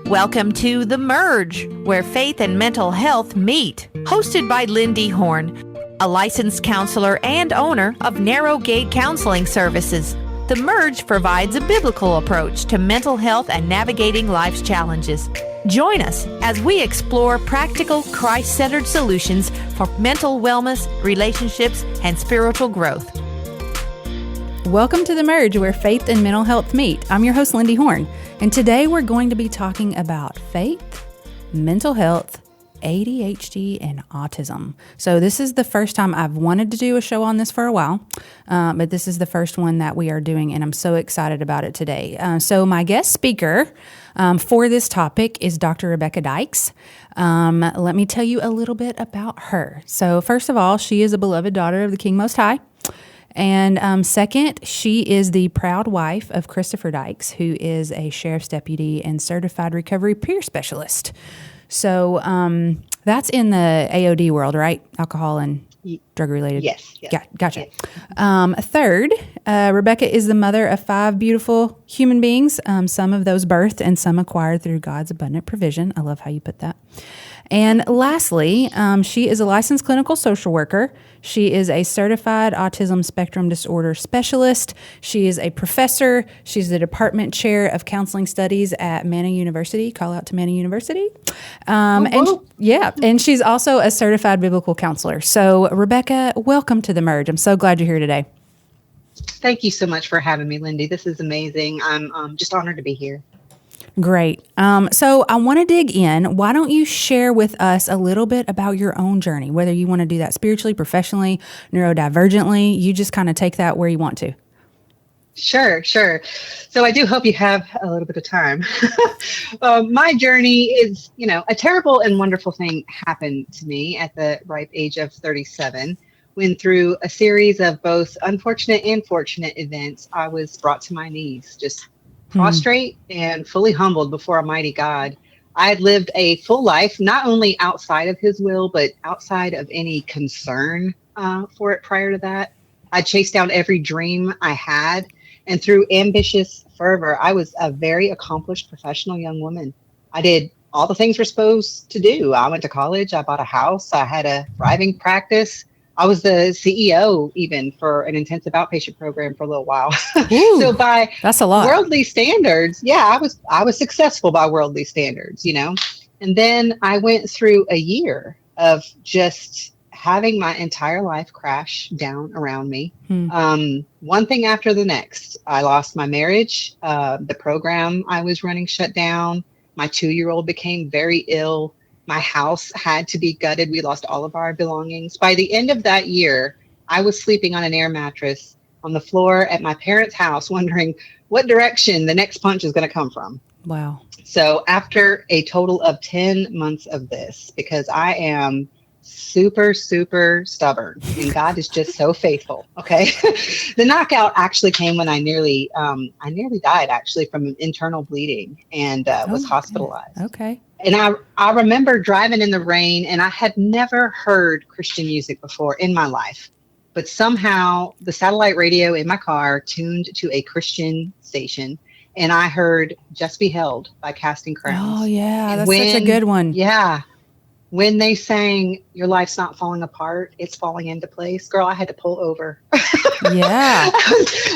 Welcome to The Merge, where faith and mental health meet. Hosted by LynnDee Horne, a licensed counselor and owner of Narrow Gate Counseling Services. The Merge provides a biblical approach to mental health and navigating life's challenges. Join us as we explore practical, Christ-centered solutions for mental wellness, relationships, and spiritual growth. Welcome to The Merge, where faith and mental health meet. I'm your host, LynnDee Horne, and today we're going to be talking about faith, mental health, ADHD, and autism. So this is the first time I've wanted to do a show on this for a while, but this is the first one that we are doing, and I'm so excited about it today. So my guest speaker for this topic is Dr. Rebecca Dykes. Let me tell you a little bit about her. So first of all, she is a beloved daughter of the King Most High. And second, she is the proud wife of Christopher Dykes, who is a sheriff's deputy and certified recovery peer specialist. So that's in the AOD world, right? Alcohol and drug related. Yes. Yeah, gotcha. Yes. Third, Rebecca is the mother of 5 beautiful human beings, some of those birthed and some acquired through God's abundant provision. I love how you put that. And lastly, she is a licensed clinical social worker. She is a certified autism spectrum disorder specialist. She is a professor. She's the department chair of counseling studies at Manning University. Call out to Manning University. And she's also a certified biblical counselor. So, Rebecca, welcome to The Merge. I'm so glad you're here today. Thank you so much for having me, LynnDee. This is amazing. I'm just honored to be here. Great. So I want to dig in. Why don't you share with us a little bit about your own journey, whether you want to do that spiritually, professionally, neurodivergently. You just kind of take that where you want to. Sure. So I do hope you have a little bit of time. My journey is, a terrible and wonderful thing happened to me at the ripe age of 37. When through a series of both unfortunate and fortunate events, I was brought to my knees, just prostrate and fully humbled before Almighty God. I had lived a full life, not only outside of His will, but outside of any concern for it prior to that. I chased down every dream I had, and through ambitious fervor, I was a very accomplished professional young woman. I did all the things we're supposed to do. I went to college, I bought a house, I had a thriving practice. I was the CEO even for an intensive outpatient program for a little while. Ooh, so by that's a lot. Worldly standards, I was successful by worldly standards, And then I went through a year of just having my entire life crash down around me. One thing after the next. I lost my marriage. The program I was running shut down. My 2-year-old became very ill. My house had to be gutted. We lost all of our belongings. By the end of that year, I was sleeping on an air mattress on the floor at my parents' house, wondering what direction the next punch is going to come from. Wow. So after a total of 10 months of this, because I am super, super stubborn and God is just so faithful. Okay. The knockout actually came when I nearly died actually from internal bleeding and was hospitalized. Okay. And I remember driving in the rain, and I had never heard Christian music before in my life. But somehow the satellite radio in my car tuned to a Christian station, and I heard Just Be Held by Casting Crowns. Oh, yeah. That's such a good one. Yeah. When they sang, "Your life's not falling apart, it's falling into place." Girl, I had to pull over. Yeah.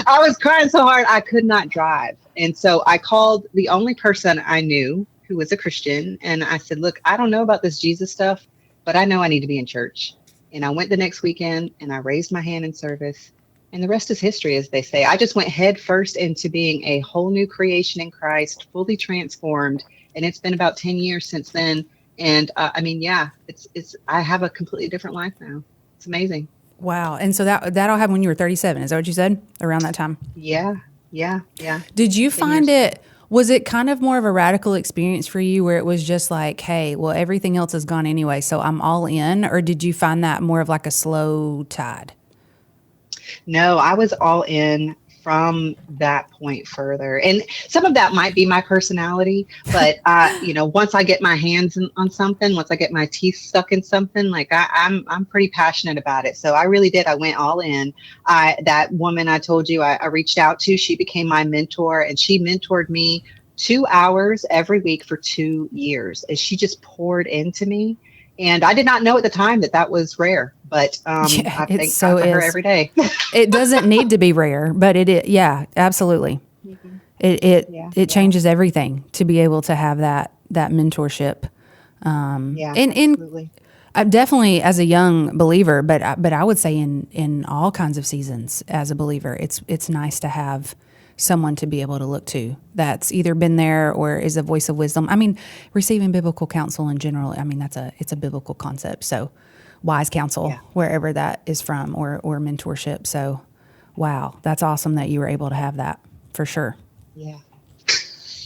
I was crying so hard I could not drive. And so I called the only person I knew who was a Christian. And I said, "Look, I don't know about this Jesus stuff, but I know I need to be in church." And I went the next weekend and I raised my hand in service. And the rest is history, as they say. I just went head first into being a whole new creation in Christ, fully transformed. And it's been about 10 years since then. And I have a completely different life now. It's amazing. Wow. And so that all happened when you were 37. Is that what you said? Around that time? Yeah. Did you find was it kind of more of a radical experience for you where it was just like, hey, well, everything else is gone anyway, so I'm all in? Or did you find that more of like a slow tide? No, I was all in from that point further. And some of that might be my personality, but once I get my hands on something, once I get my teeth stuck in something, like I'm pretty passionate about it. So I really did. I went all in. That woman I told you I reached out to, she became my mentor, and she mentored me 2 hours every week for 2 years, as she just poured into me. And I did not know at the time that was rare, but Yeah, I it thank so God for her is. every day. It doesn't need to be rare, but it is. Yeah, absolutely. Mhm. It changes everything to be able to have that mentorship. Yeah, And absolutely. definitely as a young believer, but I would say in all kinds of seasons as a believer, it's nice to have someone to be able to look to that's either been there or is a voice of wisdom. I mean, receiving biblical counsel in general, I mean, it's a biblical concept. So wise counsel, Yeah. wherever that is from, or mentorship. So wow, that's awesome that you were able to have that for sure. Yeah,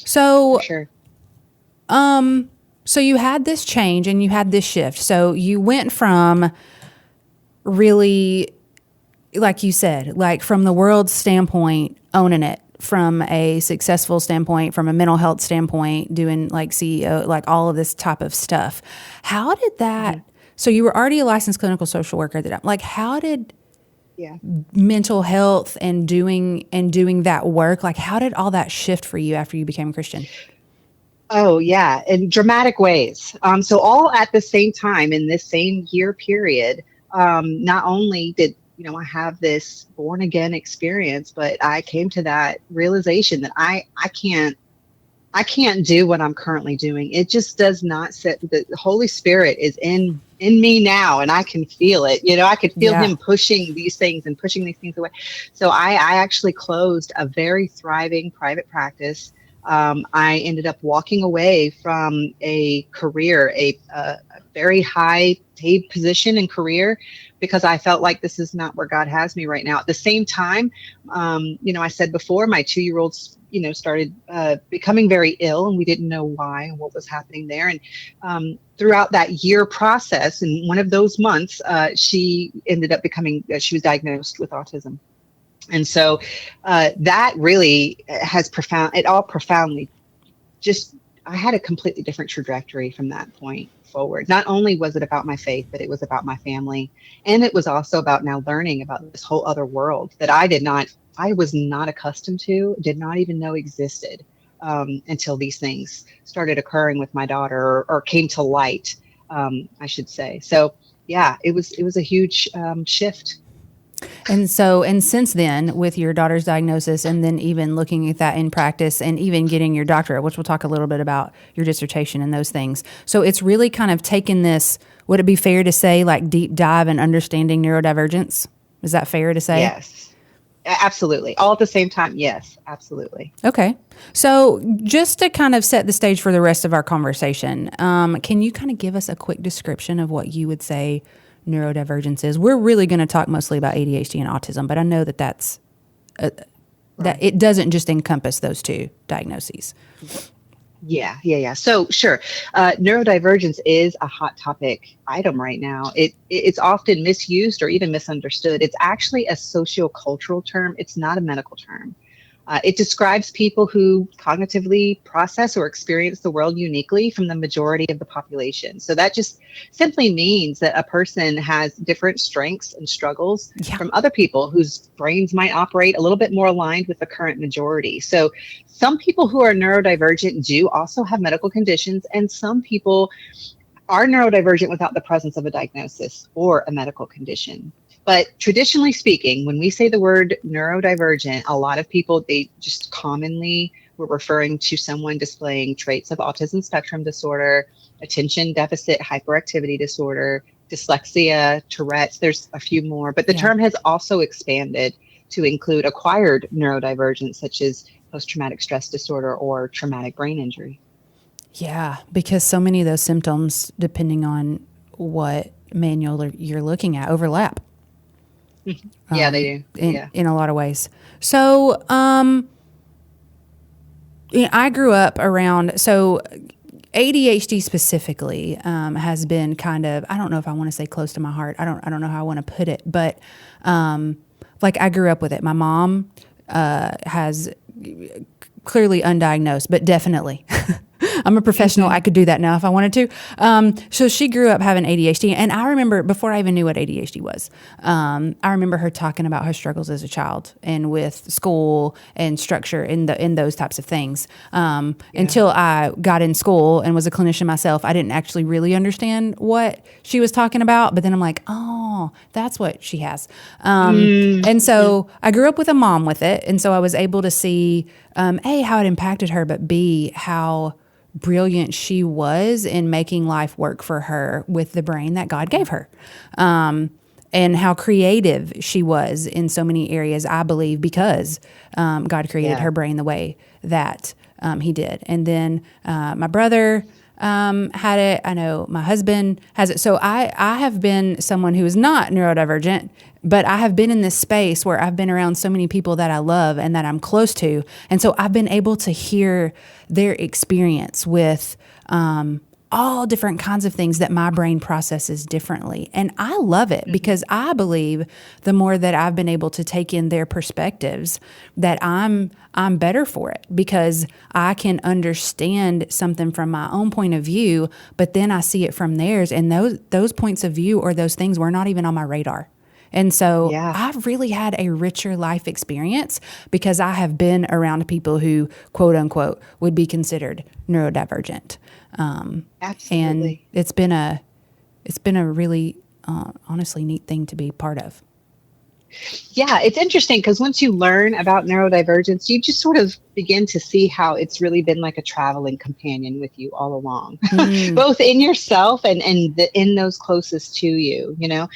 So for sure. So you had this change and you had this shift. So you went from really, like you said, like from the world's standpoint, owning it, from a successful standpoint, from a mental health standpoint, doing like CEO, like all of this type of stuff. How did that, so you were already a licensed clinical social worker at the time. Like how did Yeah. mental health and doing that work, like how did all that shift for you after you became a Christian? Oh, yeah, in dramatic ways. So all at the same time in this same year period, not only did I have this born again experience, but I came to that realization that I can't do what I'm currently doing. It just does not sit. The Holy Spirit is in me now, and I can feel it. I could feel Yeah. him pushing these things away. So I actually closed a very thriving private practice. I ended up walking away from a career, a very high paid position and career, because I felt like this is not where God has me right now. At the same time, I said before, my 2-year-old, started becoming very ill, and we didn't know why and what was happening there. And throughout that year process, in one of those months, she ended up she was diagnosed with autism. And so that really has profoundly just, I had a completely different trajectory from that point forward. Not only was it about my faith, but it was about my family. And it was also about now learning about this whole other world that I was not accustomed to, did not even know existed until these things started occurring with my daughter, or came to light, I should say. So yeah, it was a huge shift. And since then, with your daughter's diagnosis, and then even looking at that in practice, and even getting your doctorate, which we'll talk a little bit about your dissertation and those things. So it's really kind of taken this, would it be fair to say, like deep dive in understanding neurodivergence? Is that fair to say? Yes, absolutely. All at the same time. Yes, absolutely. Okay. So just to kind of set the stage for the rest of our conversation, can you kind of give us a quick description of what you would say neurodivergence is? We're really going to talk mostly about ADHD and autism, but I know that that's that it doesn't just encompass those two diagnoses. Yeah. So sure, neurodivergence is a hot topic item right now. It's often misused or even misunderstood. It's actually a sociocultural term. It's not a medical term. It describes people who cognitively process or experience the world uniquely from the majority of the population. So that just simply means that a person has different strengths and struggles from other people whose brains might operate a little bit more aligned with the current majority. So some people who are neurodivergent do also have medical conditions, and some people are neurodivergent without the presence of a diagnosis or a medical condition. But traditionally speaking, when we say the word neurodivergent, a lot of people, they just commonly were referring to someone displaying traits of autism spectrum disorder, attention deficit hyperactivity disorder, dyslexia, Tourette's. There's a few more, but the term has also expanded to include acquired neurodivergence, such as post-traumatic stress disorder or traumatic brain injury. Yeah, because so many of those symptoms, depending on what manual you're looking at, overlap. Yeah, they do. In a lot of ways. So, I grew up around, so ADHD specifically has been kind of, I don't know if I want to say close to my heart. I don't know how I want to put it, but like I grew up with it. My mom has clearly undiagnosed, but definitely I'm a professional. I could do that now if I wanted to. So she grew up having ADHD. And I remember before I even knew what ADHD was, I remember her talking about her struggles as a child and with school and structure in those types of things. Until I got in school and was a clinician myself, I didn't actually really understand what she was talking about. But then I'm like, oh, that's what she has. And so I grew up with a mom with it. And so I was able to see, A, how it impacted her, but B, how brilliant she was in making life work for her with the brain that God gave her. And how creative she was in so many areas, I believe, because God created her brain the way that he did. And then my brother had it. I know my husband has it. So I have been someone who is not neurodivergent, but I have been in this space where I've been around so many people that I love and that I'm close to. And so I've been able to hear their experience with all different kinds of things that my brain processes differently. And I love it because I believe the more that I've been able to take in their perspectives, that I'm better for it because I can understand something from my own point of view, but then I see it from theirs. And those points of view or those things were not even on my radar. And so I've really had a richer life experience because I have been around people who, quote unquote, would be considered neurodivergent. Absolutely. And it's been a really, honestly neat thing to be part of. Yeah, it's interesting because once you learn about neurodivergence, you just sort of begin to see how it's really been like a traveling companion with you all along, both in yourself and in those closest to you. You know,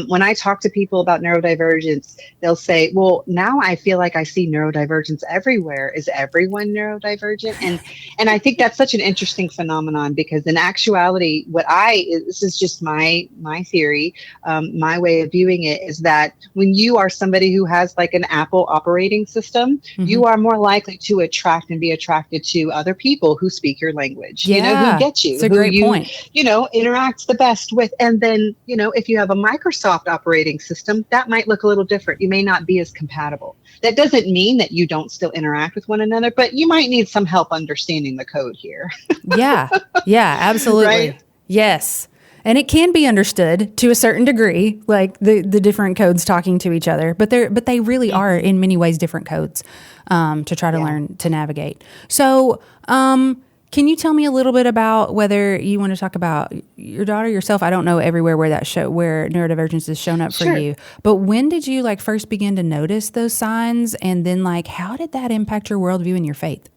when I talk to people about neurodivergence, they'll say, well, now I feel like I see neurodivergence everywhere. Is everyone neurodivergent? And I think that's such an interesting phenomenon because in actuality, this is just my theory, my way of viewing it is that when you are somebody who has like an Apple operating system, you are more likely to attract and be attracted to other people who speak your language, who get you, it's a great point. Interact the best with. And then, if you have a Microsoft operating system, that might look a little different. You may not be as compatible. That doesn't mean that you don't still interact with one another, but you might need some help understanding the code here. Yeah, absolutely. Right? Yes. And it can be understood to a certain degree, like the different codes talking to each other, but they really are in many ways different codes to try to learn to navigate. So can you tell me a little bit about whether you want to talk about your daughter yourself? I don't know everywhere where neurodivergence has shown up for you, but when did you first begin to notice those signs? And then how did that impact your worldview and your faith?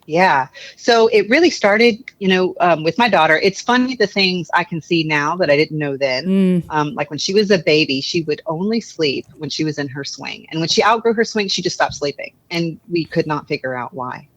Yeah. So it really started, with my daughter. It's funny the things I can see now that I didn't know then. Like when she was a baby, she would only sleep when she was in her swing. And when she outgrew her swing, she just stopped sleeping. And we could not figure out why.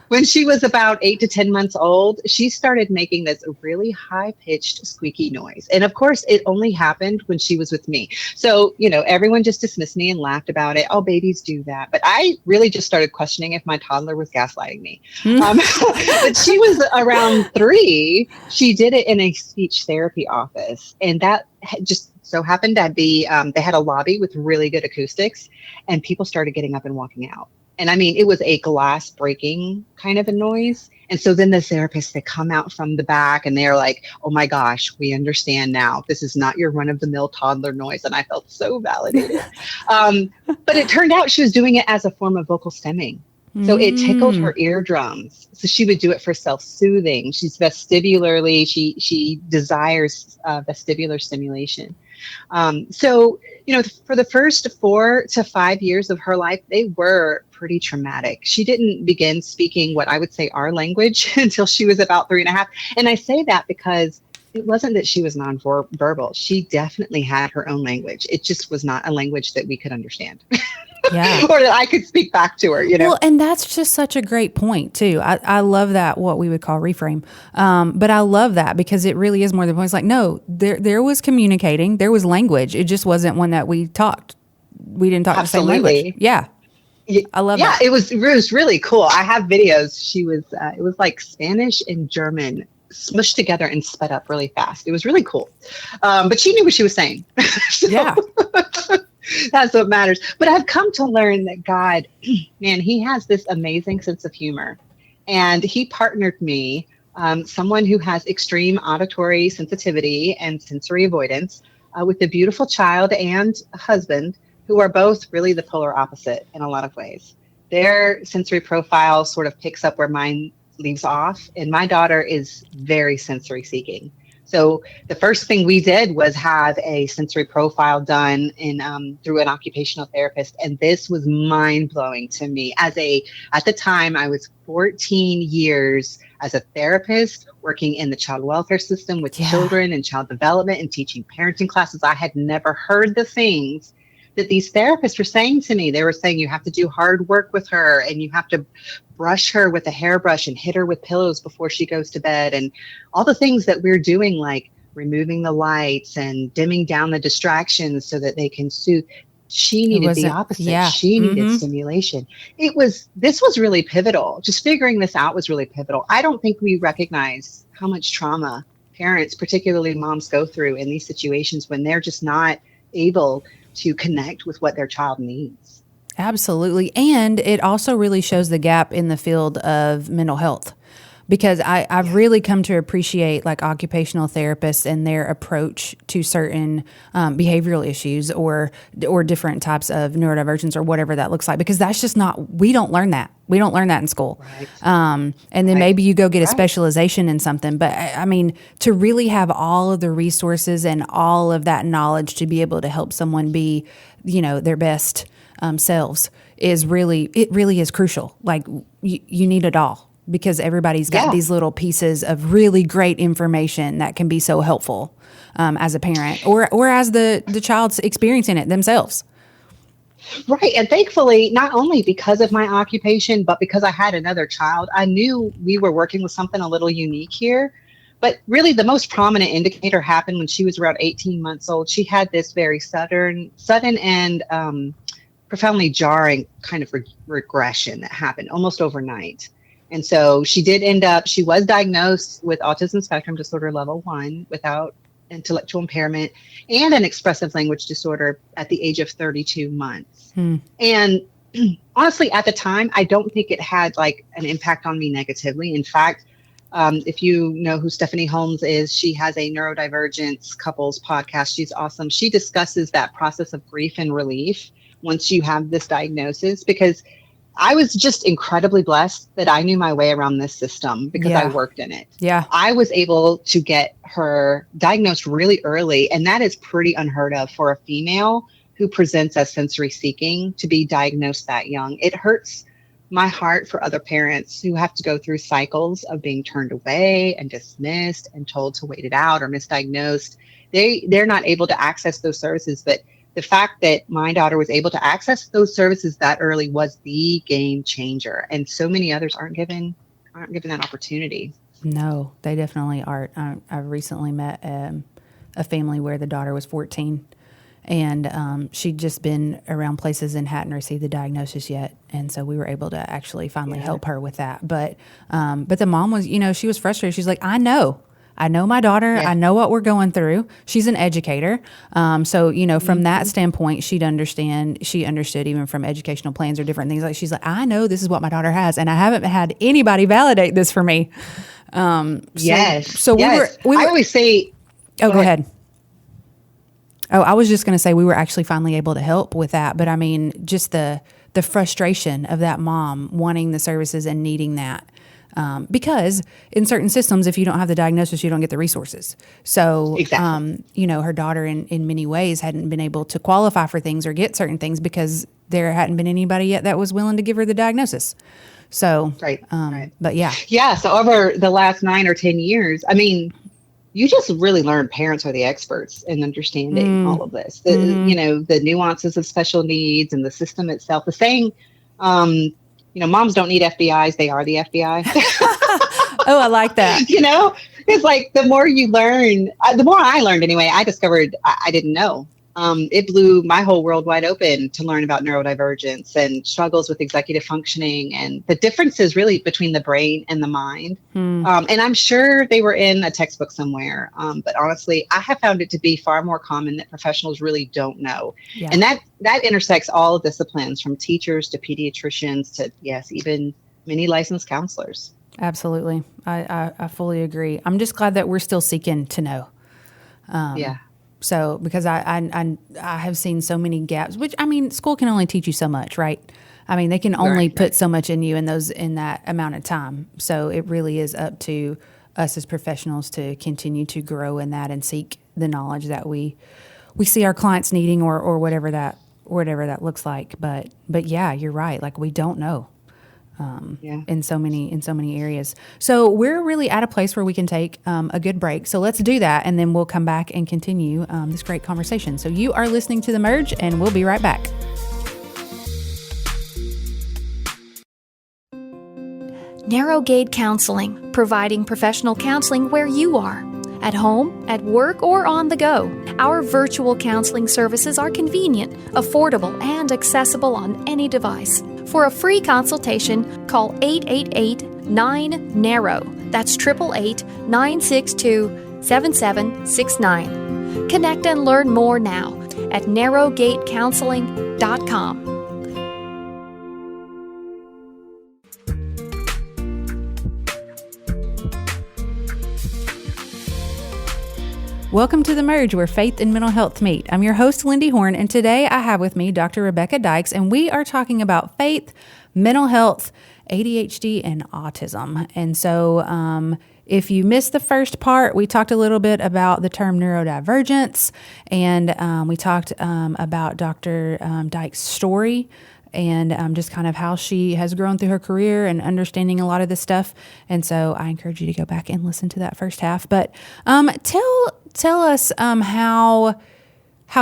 When she was about 8 to 10 months old, she started making this really high-pitched squeaky noise. And of course, it only happened when she was with me. So, everyone just dismissed me and laughed about it. Oh, babies do that. But I really just started questioning if my toddler was gaslighting me. But she was around 3. She did it in a speech therapy office. And that just so happened to be, they had a lobby with really good acoustics, and people started getting up and walking out. And I mean, it was a glass breaking kind of a noise. And so then the therapists, they come out from the back and they're like, oh my gosh, we understand now. This is not your run of the mill toddler noise. And I felt so validated. But it turned out she was doing it as a form of vocal stemming. So it tickled her eardrums. So she would do it for self-soothing. She's vestibularly, she desires vestibular stimulation. So, for the first 4 to 5 years of her life, they were pretty traumatic. She didn't begin speaking what I would say our language until she was about 3.5. And I say that because it wasn't that she was nonverbal. She definitely had her own language. It just was not a language that we could understand. Yeah. Or that I could speak back to her, Well, and that's just such a great point too. I love that, what we would call reframe. But I love that because it really is more than point. It's like, no, there was communicating, there was language. It just wasn't one that we talked. We didn't talk the same language. Yeah. I love that. Yeah, it was really cool. I have videos. She was, it was like Spanish and German smushed together and sped up really fast. It was really cool. But she knew what she was saying. Yeah. That's what matters. But I've come to learn that God, man, he has this amazing sense of humor. And he partnered me, someone who has extreme auditory sensitivity and sensory avoidance, with a beautiful child and a husband who are both really the polar opposite in a lot of ways. Their sensory profile sort of picks up where mine leaves off, and my daughter is very sensory seeking. So the first thing we did was have a sensory profile done through an occupational therapist, and this was mind blowing to me. At the time, I was 14 years as a therapist working in the child welfare system with children and child development and teaching parenting classes. I had never heard the things that these therapists were saying to me. They were saying you have to do hard work with her, and you have to brush her with a hairbrush and hit her with pillows before she goes to bed, and all the things that we're doing, like removing the lights and dimming down the distractions so that they can soothe. She needed the opposite. Yeah. She needed stimulation. This was really pivotal. Just figuring this out was really pivotal. I don't think we recognize how much trauma parents, particularly moms, go through in these situations when they're just not able to connect with what their child needs. Absolutely. And it also really shows the gap in the field of mental health, because I've really come to appreciate like occupational therapists and their approach to certain behavioral issues or different types of neurodivergence or whatever that looks like, because that's just we don't learn that. We don't learn that in school. Right. And then maybe you go get a specialization in something. But I mean, to really have all of the resources and all of that knowledge to be able to help someone be, their best selves is really is crucial. Like you need it all, because everybody's got these little pieces of really great information that can be so helpful as a parent or as the child's experiencing it themselves. Right. And thankfully, not only because of my occupation, but because I had another child, I knew we were working with something a little unique here. But really, the most prominent indicator happened when she was around 18 months old. She had this very sudden and profoundly jarring kind of regression that happened almost overnight. And so she was diagnosed with autism spectrum disorder level 1 without intellectual impairment and an expressive language disorder at the age of 32 months. And honestly, at the time, I don't think it had like an impact on me negatively. In fact, if you know who Stephanie Holmes is, she has a neurodivergence couples podcast. She's awesome. She discusses that process of grief and relief once you have this diagnosis, because I was just incredibly blessed that I knew my way around this system because I worked in it. Yeah. I was able to get her diagnosed really early, and that is pretty unheard of for a female who presents as sensory seeking to be diagnosed that young. It hurts my heart for other parents who have to go through cycles of being turned away and dismissed and told to wait it out or misdiagnosed. They're not able to access those services, but the fact that my daughter was able to access those services that early was the game changer. And so many others aren't given that opportunity. No, they definitely aren't. I recently met a family where the daughter was 14, and she'd just been around places and hadn't received the diagnosis yet. And so we were able to actually finally help her with that. But the mom was, she was frustrated. She's like, I know my daughter. I know what we're going through. She's an educator. So, from that standpoint, she understood even from educational plans or different things. Like, she's like, I know this is what my daughter has, and I haven't had anybody validate this for me. So we were, I always say, go ahead. Oh, I was just going to say we were actually finally able to help with that. But I mean, just the frustration of that mom wanting the services and needing that. Because in certain systems, if you don't have the diagnosis, you don't get the resources. So, her daughter in many ways hadn't been able to qualify for things or get certain things because there hadn't been anybody yet that was willing to give her the diagnosis. So, right. But yeah. Yeah. So over the last 9 or 10 years, I mean, you just really learn parents are the experts in understanding all of this, the nuances of special needs and the system itself. The saying, moms don't need FBIs. They are the FBI. Oh, I like that. It's like the more you learn, the more I learned anyway, I discovered I didn't know. It blew my whole world wide open to learn about neurodivergence and struggles with executive functioning and the differences really between the brain and the mind. And I'm sure they were in a textbook somewhere. But honestly, I have found it to be far more common that professionals really don't know. Yeah. And that intersects all disciplines, from teachers to pediatricians to, even many licensed counselors. Absolutely. I fully agree. I'm just glad that we're still seeking to know. Yeah. So, because I have seen so many gaps, which, I mean, school can only teach you so much, right? I mean, they can only put so much in you in that amount of time. So it really is up to us as professionals to continue to grow in that and seek the knowledge that we see our clients needing or whatever that looks like. But yeah, you're right. Like, we don't know. In so many areas. So we're really at a place where we can take a good break. So let's do that, and then we'll come back and continue this great conversation. So you are listening to The Merge, and we'll be right back. Narrow Gate Counseling, providing professional counseling where you are. At home, at work, or on the go. Our virtual counseling services are convenient, affordable, and accessible on any device. For a free consultation, call 888-9-NARROW. That's 888-962-7769. Connect and learn more now at narrowgatecounseling.com. Welcome to The Merge, where faith and mental health meet. I'm your host, LynnDee Horne, and today I have with me Dr. Rebecca Dykes, and we are talking about faith, mental health, ADHD, and autism. And so if you missed the first part, we talked a little bit about the term neurodivergence, and we talked about Dr. Dykes' story and just kind of how she has grown through her career and understanding a lot of this stuff. And so I encourage you to go back and listen to that first half. But tell us how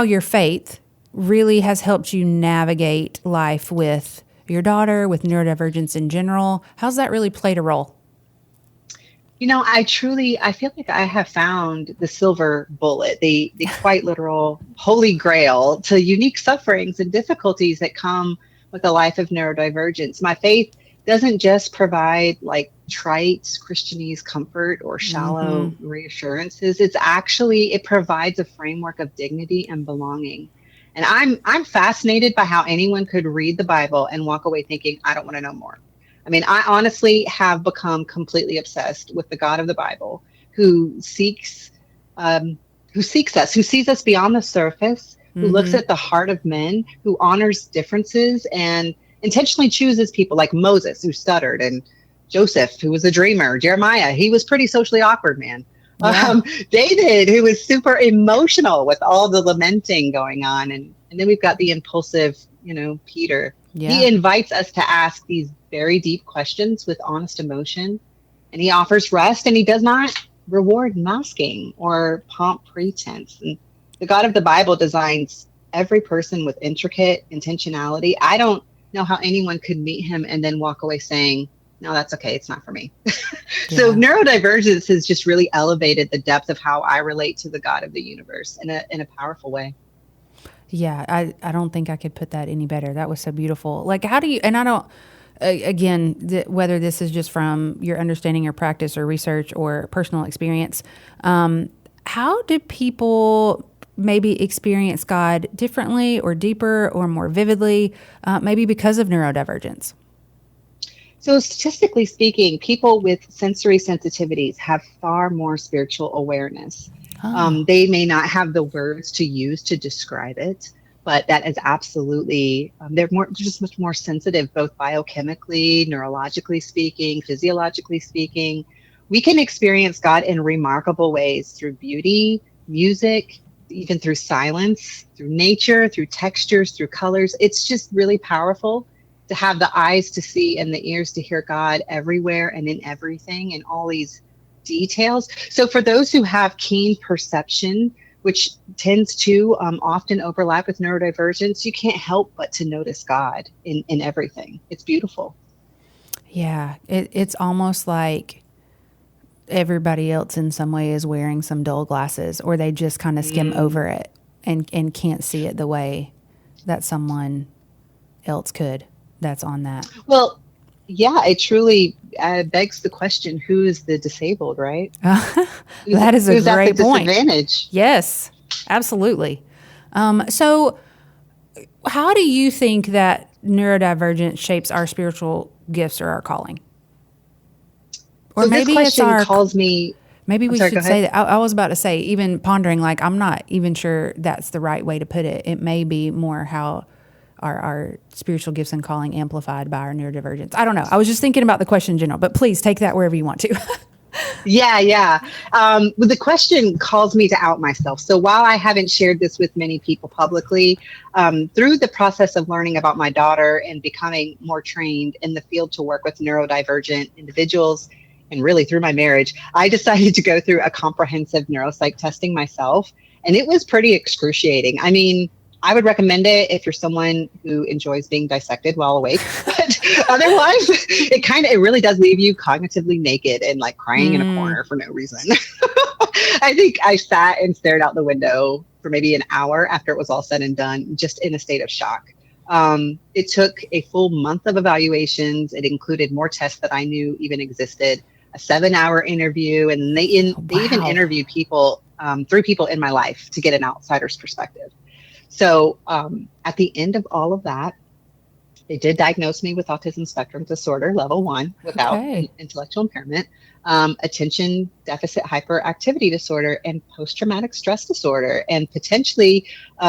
your faith really has helped you navigate life with your daughter, with neurodivergence in general. How's that really played a role? You know, I feel like I have found the silver bullet, the quite literal holy grail to unique sufferings and difficulties that come with a life of neurodivergence. My faith doesn't just provide like trite Christianese comfort or shallow reassurances. It provides a framework of dignity and belonging. And I'm fascinated by how anyone could read the Bible and walk away thinking, I don't want to know more. I mean, I honestly have become completely obsessed with the God of the Bible, who seeks us, who sees us beyond the surface, who looks at the heart of men, who honors differences and intentionally chooses people like Moses, who stuttered, and Joseph, who was a dreamer, Jeremiah, he was pretty socially awkward, man. Yeah. David, who was super emotional with all the lamenting going on. And then we've got the impulsive, Peter. Yeah. He invites us to ask these very deep questions with honest emotion, and he offers rest, and he does not reward masking or pomp pretense. And the God of the Bible designs every person with intricate intentionality. I don't know how anyone could meet him and then walk away saying, no, that's okay, it's not for me. So neurodivergence has just really elevated the depth of how I relate to the God of the universe in a powerful way. Yeah, I don't think I could put that any better. That was so beautiful. Like, how do you, and I don't, again, whether this is just from your understanding or practice or research or personal experience, how do people maybe experience God differently or deeper or more vividly, maybe because of neurodivergence? So statistically speaking, people with sensory sensitivities have far more spiritual awareness. They may not have the words to use to describe it, but that is absolutely, they're just much more sensitive, both biochemically, neurologically speaking, physiologically speaking. We can experience God in remarkable ways through beauty, music, even through silence, through nature, through textures, through colors. It's just really powerful to have the eyes to see and the ears to hear God everywhere and in everything and all these details. So for those who have keen perception, which tends to often overlap with neurodivergence, you can't help but to notice God in everything. It's beautiful. Yeah, it's almost like everybody else in some way is wearing some dull glasses, or they just kind of skim over it and can't see it the way that someone else could that's on that. Well, yeah, it truly begs the question, who is the disabled, right? That is a great point. Disadvantage? Yes, absolutely. So how do you think that neurodivergence shapes our spiritual gifts or our calling? Or So this maybe it's question calls me. Maybe we I'm sorry, go should say ahead. that. I was about to say, even pondering, like, I'm not even sure that's the right way to put it. It may be more how our spiritual gifts and calling amplified by our neurodivergence. I don't know. I was just thinking about the question in general, but please take that wherever you want to. Yeah. Well, the question calls me to out myself. So while I haven't shared this with many people publicly, through the process of learning about my daughter and becoming more trained in the field to work with neurodivergent individuals, and really through my marriage, I decided to go through a comprehensive neuropsych testing myself. And it was pretty excruciating. I mean, I would recommend it if you're someone who enjoys being dissected while awake. But otherwise, it really does leave you cognitively naked and like crying in a corner for no reason. I think I sat and stared out the window for maybe an hour after it was all said and done, just in a state of shock. It took a full month of evaluations. It included more tests that I knew even existed, a 7-hour interview, and they even interviewed people, 3 people in my life to get an outsider's perspective. So at the end of all of that, they did diagnose me with autism spectrum disorder, level 1, without intellectual impairment, attention deficit hyperactivity disorder, and post-traumatic stress disorder, and potentially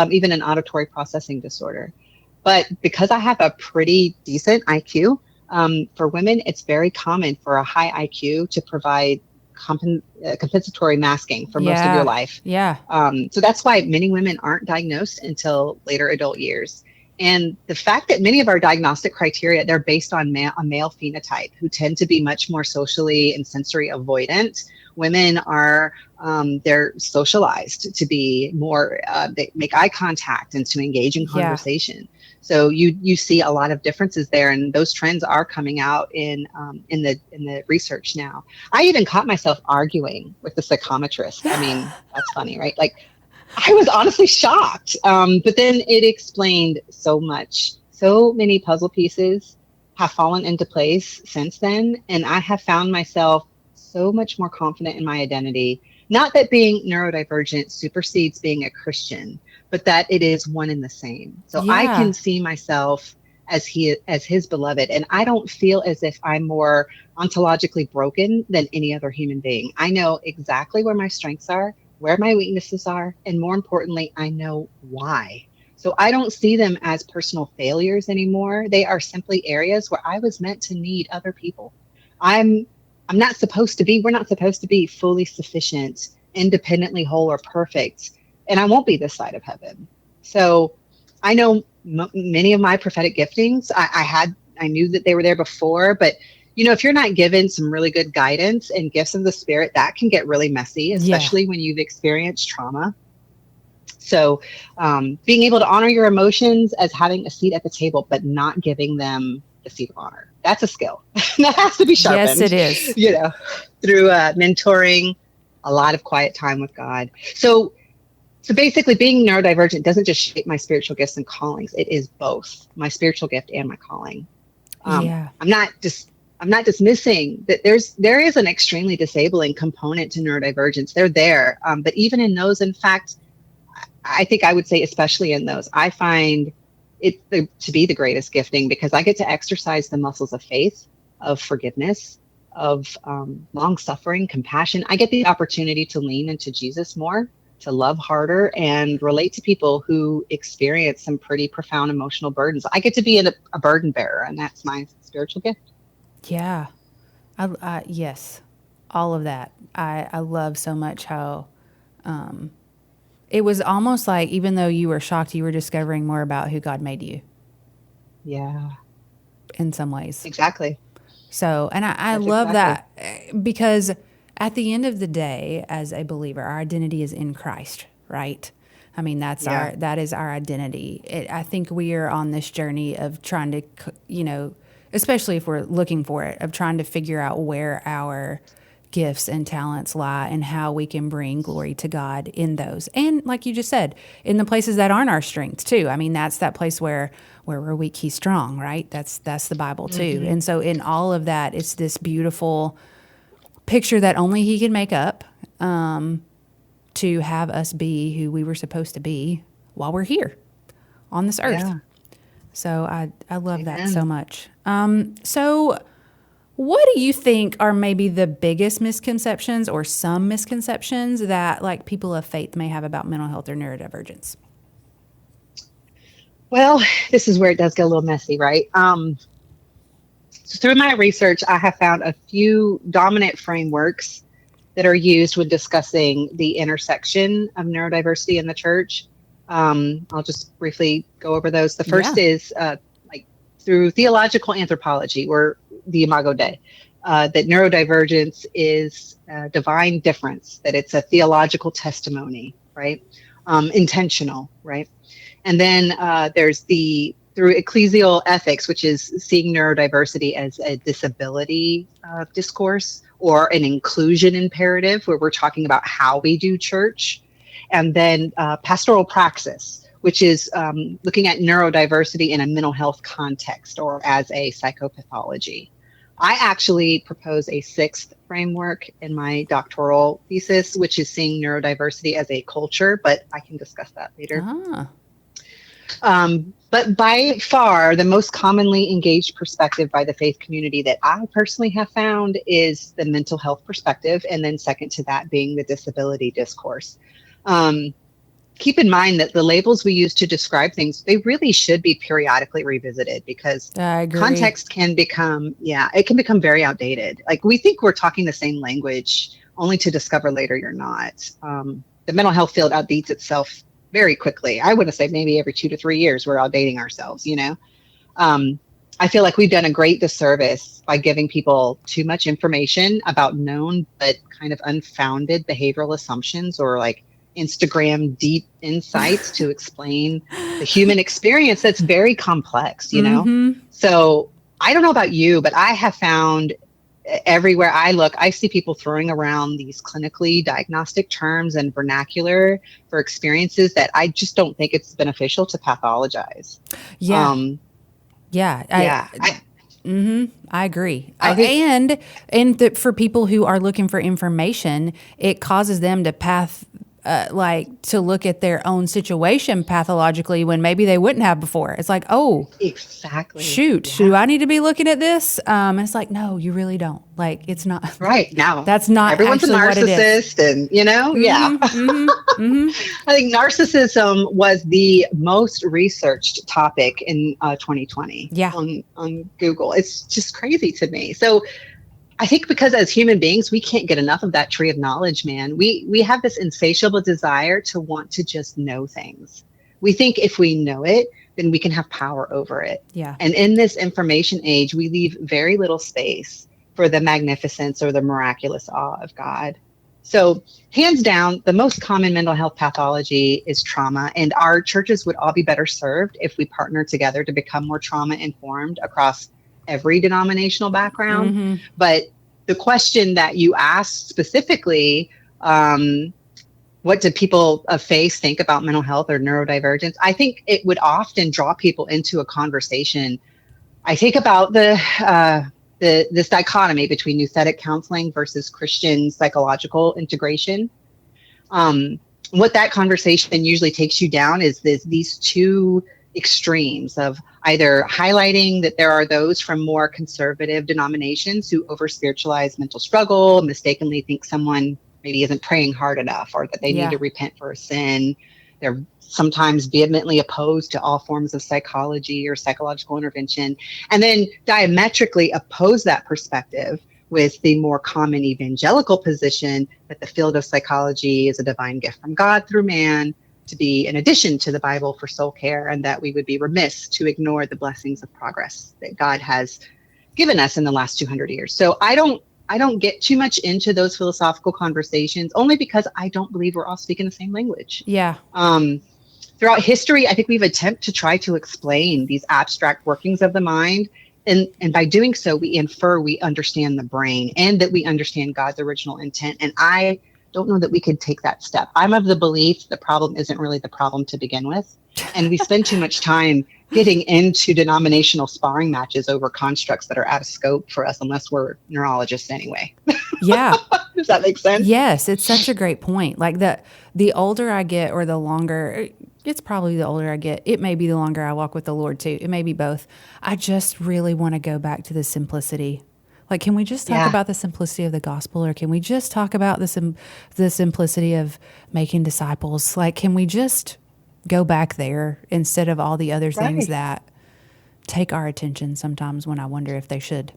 even an auditory processing disorder. But because I have a pretty decent IQ, for women, it's very common for a high IQ to provide compensatory masking for most of your life. Yeah. So that's why many women aren't diagnosed until later adult years. And the fact that many of our diagnostic criteria, they're based on a male phenotype who tend to be much more socially and sensory avoidant. Women are, they're socialized to be more, they make eye contact and to engage in conversation. So you see a lot of differences there, and those trends are coming out in the research now. I even caught myself arguing with the psychometrist. I mean, that's funny, right? Like, I was honestly shocked. But then it explained so much. So many puzzle pieces have fallen into place since then, and I have found myself so much more confident in my identity. Not that being neurodivergent supersedes being a Christian, but that it is one and the same. So I can see myself as his beloved, and I don't feel as if I'm more ontologically broken than any other human being. I know exactly where my strengths are, where my weaknesses are, and more importantly, I know why. So I don't see them as personal failures anymore. They are simply areas where I was meant to need other people. we're not supposed to be fully sufficient, independently whole, or perfect. And I won't be this side of heaven. So I know many of my prophetic giftings, I knew that they were there before, but if you're not given some really good guidance and gifts of the Spirit, that can get really messy, especially when you've experienced trauma. So being able to honor your emotions as having a seat at the table, but not giving them the seat of honor. That's a skill that has to be sharpened. Yes, it is. Through mentoring, a lot of quiet time with God. So basically, being neurodivergent doesn't just shape my spiritual gifts and callings. It is both my spiritual gift and my calling. I'm not dismissing that there is an extremely disabling component to neurodivergence. They're there. But even in those, in fact, I think I would say, especially in those, I find it to be the greatest gifting, because I get to exercise the muscles of faith, of forgiveness, of long suffering, compassion. I get the opportunity to lean into Jesus more, to love harder, and relate to people who experience some pretty profound emotional burdens. I get to be a burden bearer, and that's my spiritual gift. Yeah. Yes. All of that. I love so much how it was almost like, even though you were shocked, you were discovering more about who God made you. Yeah. In some ways. Exactly. So, and I love that, because at the end of the day, as a believer, our identity is in Christ, right? I mean, that is our identity. I think we are on this journey of trying to, especially if we're looking for it, of trying to figure out where our gifts and talents lie and how we can bring glory to God in those. And like you just said, in the places that aren't our strengths too. I mean, that's that place where we're weak, he's strong, right? That's the Bible too. Mm-hmm. And so in all of that, it's this beautiful picture that only he can make up to have us be who we were supposed to be while we're here on this earth. So I love that Amen. so much. So what do you think are maybe the biggest misconceptions or some misconceptions that like people of faith may have about mental health or neurodivergence? Well, this is where it does get a little messy, right? So through my research, I have found a few dominant frameworks that are used when discussing the intersection of neurodiversity in the church. I'll just briefly go over those. The first is like through theological anthropology, or the Imago Dei, that neurodivergence is a divine difference, that it's a theological testimony, right? Intentional, right? And then there's through ecclesial ethics, which is seeing neurodiversity as a disability discourse or an inclusion imperative, where we're talking about how we do church. And then pastoral praxis, which is looking at neurodiversity in a mental health context or as a psychopathology. I actually propose a sixth framework in my doctoral thesis, which is seeing neurodiversity as a culture, but I can discuss that later. But by far, the most commonly engaged perspective by the faith community that I personally have found is the mental health perspective, and then second to that being the disability discourse. Keep in mind that the labels we use to describe things, they really should be periodically revisited, because context can become, it can become very outdated. Like, we think we're talking the same language, only to discover later you're not. The mental health field outdates itself very quickly. I would say maybe every 2 to 3 years we're outdating ourselves, you know? I feel like we've done a great disservice by giving people too much information about known but kind of unfounded behavioral assumptions, or like Instagram deep insights to explain the human experience that's very complex, you know? So I don't know about you, but I have found everywhere I look, I see people throwing around these clinically diagnostic terms and vernacular for experiences that I just don't think it's beneficial to pathologize. I agree. And for people who are looking for information, it causes them to to look at their own situation pathologically when maybe they wouldn't have before. It's like, oh, exactly. Shoot, do I need to be looking at this? And it's like, no, you really don't. Like, it's not right now. That's not everyone's a narcissist, and you know, I think narcissism was the most researched topic in 2020 on Google. It's just crazy to me. So I think because as human beings, we can't get enough of that tree of knowledge, man. We have this insatiable desire to want to just know things. We think if we know it, then we can have power over it. Yeah. And in this information age, we leave very little space for the magnificence or the miraculous awe of God. So hands down, the most common mental health pathology is trauma, and our churches would all be better served if we partner together to become more trauma informed across every denominational background. But the question that you asked specifically, what do people of faith think about mental health or neurodivergence? I think it would often draw people into a conversation. I think about this dichotomy between nouthetic counseling versus Christian psychological integration. What that conversation usually takes you down is these two extremes of either highlighting that there are those from more conservative denominations who over-spiritualize mental struggle, mistakenly think someone maybe isn't praying hard enough, or that they need to repent for a sin. They're sometimes vehemently opposed to all forms of psychology or psychological intervention, and then diametrically oppose that perspective with the more common evangelical position that the field of psychology is a divine gift from God through man, to be an addition to the Bible for soul care, and that we would be remiss to ignore the blessings of progress that God has given us in the last 200 years. So I don't get too much into those philosophical conversations, only because I don't believe we're all speaking the same language. Yeah. Throughout history, I think we've attempted to try to explain these abstract workings of the mind. And by doing so, we infer we understand the brain and that we understand God's original intent. And I don't know that we could take that step. I'm of the belief the problem isn't really the problem to begin with. And we spend too much time getting into denominational sparring matches over constructs that are out of scope for us, unless we're neurologists anyway. Yeah. Does that make sense? Yes. It's such a great point. Like the older I get, or the longer, It's probably the older I get. It may be the longer I walk with the Lord too. It may be both. I just really want to go back to the simplicity. Like, can we just talk about the simplicity of the gospel, or can we just talk about the simplicity of making disciples? Like, can we just go back there instead of all the other things that take our attention sometimes when I wonder if they should?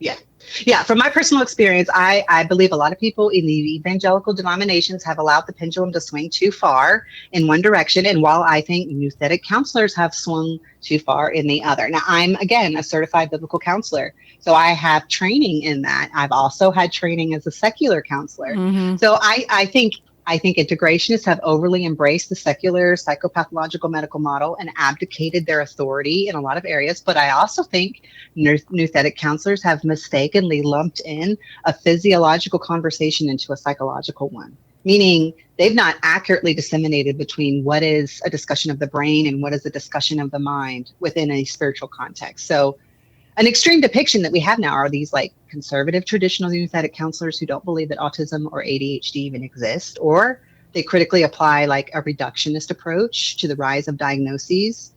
Yeah. From my personal experience, I believe a lot of people in the evangelical denominations have allowed the pendulum to swing too far in one direction. And while I think nouthetic counselors have swung too far in the other. Now, I'm, again, a certified biblical counselor, so I have training in that. I've also had training as a secular counselor. So I think integrationists have overly embraced the secular psychopathological medical model and abdicated their authority in a lot of areas. But I also think nouthetic counselors have mistakenly lumped in a physiological conversation into a psychological one, meaning they've not accurately disseminated between what is a discussion of the brain and what is a discussion of the mind within a spiritual context. So an extreme depiction that we have now are these like conservative traditional nouthetic counselors who don't believe that autism or ADHD even exist, or they critically apply like a reductionist approach to the rise of diagnoses.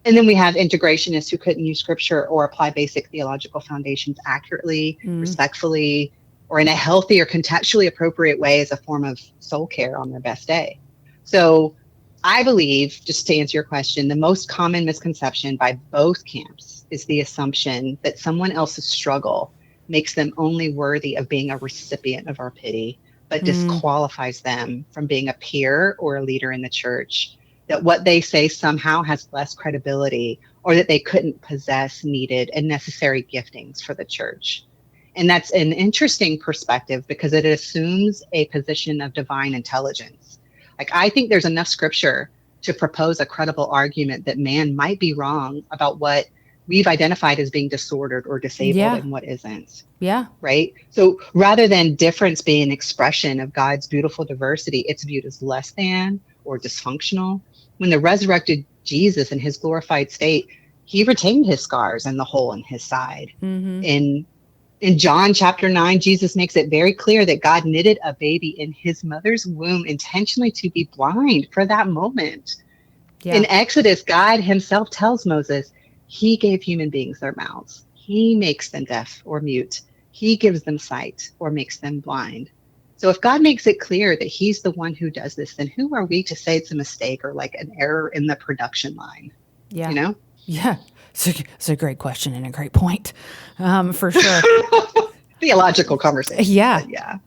And then we have integrationists who couldn't use scripture or apply basic theological foundations accurately, respectfully, or in a healthy or contextually appropriate way as a form of soul care on their best day. So I believe, just to answer your question, the most common misconception by both camps is the assumption that someone else's struggle makes them only worthy of being a recipient of our pity, but disqualifies them from being a peer or a leader in the church, that what they say somehow has less credibility, or that they couldn't possess needed and necessary giftings for the church. And that's an interesting perspective because it assumes a position of divine intelligence. Like, I think there's enough scripture to propose a credible argument that man might be wrong about what we've identified as being disordered or disabled and what isn't. Yeah. Right. So rather than difference being an expression of God's beautiful diversity, it's viewed as less than or dysfunctional. When the resurrected Jesus in his glorified state, he retained his scars and the hole in his side. In John chapter 9, Jesus makes it very clear that God knitted a baby in his mother's womb intentionally to be blind for that moment. In Exodus, God himself tells Moses, he gave human beings their mouths. He makes them deaf or mute. He gives them sight or makes them blind. So if God makes it clear that he's the one who does this, then who are we to say it's a mistake or like an error in the production line? Yeah. You know? Yeah. It's a great question and a great point, for sure. Theological conversation. Yeah.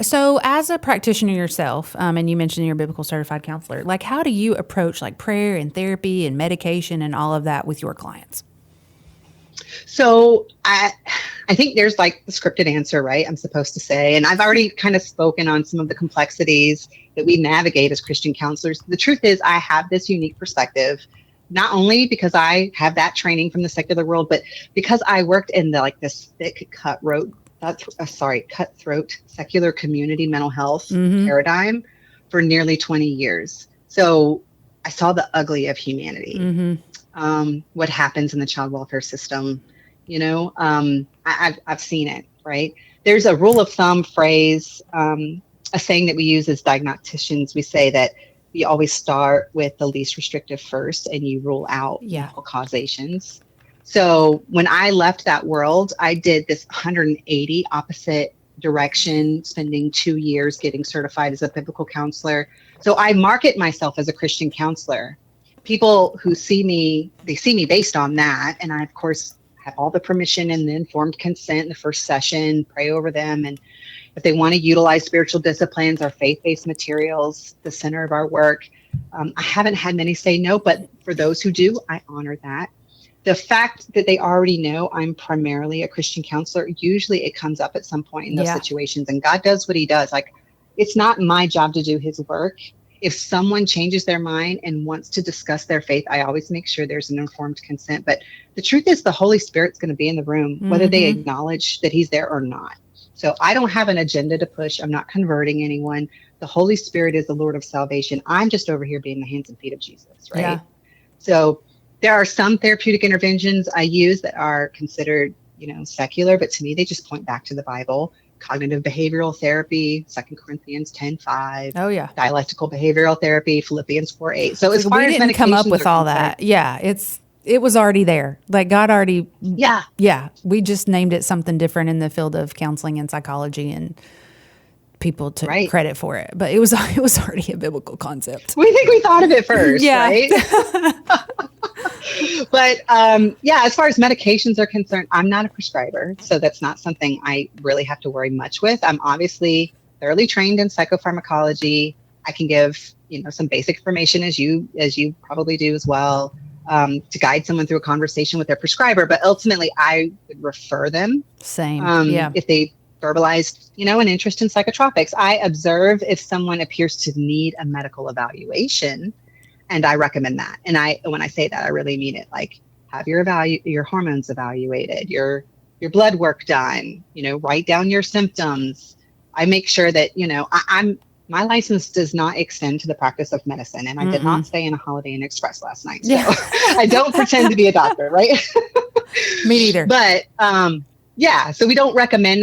So as a practitioner yourself, and you mentioned you're a biblical certified counselor, like how do you approach like prayer and therapy and medication and all of that with your clients? So I think there's like the scripted answer, right? I'm supposed to say, and I've already kind of spoken on some of the complexities that we navigate as Christian counselors. The truth is I have this unique perspective, not only because I have that training from the secular world, but because I worked in the like this thick cutthroat secular community mental health paradigm for nearly 20 years. So I saw the ugly of humanity, what happens in the child welfare system. You know, I've seen it, right? There's a rule of thumb phrase, a saying that we use as diagnosticians. We say that we always start with the least restrictive first and you rule out equal causations. So when I left that world, I did this 180 opposite direction, spending 2 years getting certified as a biblical counselor. So I market myself as a Christian counselor. People who see me, they see me based on that. And I, of course, have all the permission and the informed consent in the first session, pray over them. And if they want to utilize spiritual disciplines or faith-based materials, the center of our work, I haven't had many say no, but for those who do, I honor that. The fact that they already know I'm primarily a Christian counselor, usually it comes up at some point in those situations, and God does what he does. Like, it's not my job to do his work. If someone changes their mind and wants to discuss their faith, I always make sure there's an informed consent. But the truth is the Holy Spirit's going to be in the room, whether they acknowledge that he's there or not. So I don't have an agenda to push. I'm not converting anyone. The Holy Spirit is the Lord of salvation. I'm just over here being the hands and feet of Jesus, right? Yeah. So there are some therapeutic interventions I use that are considered, secular, but to me, they just point back to the Bible. cognitive behavioral therapy, 2 Corinthians 10:5. Oh, yeah. Dialectical behavioral therapy, Philippians 4:8. So as So far we as didn't come up medications with are all concerned- that. Yeah, it was already there. Like God already. Yeah. We just named it something different in the field of counseling and psychology, and people took Right. credit for it. But it was already a biblical concept. We think we thought of it first, Yeah. right? But as far as medications are concerned, I'm not a prescriber, so that's not something I really have to worry much with. I'm obviously thoroughly trained in psychopharmacology. I can give, some basic information as you probably do as well, to guide someone through a conversation with their prescriber. But ultimately, I would refer them. Same. If they verbalized, an interest in psychotropics. I observe if someone appears to need a medical evaluation, and I recommend that. And when I say that, I really mean it. Like, have your hormones evaluated, your blood work done, write down your symptoms. I make sure that, my license does not extend to the practice of medicine, and I did not stay in a Holiday Inn Express last night. So I don't pretend to be a doctor, right? Me neither. But, so we don't recommend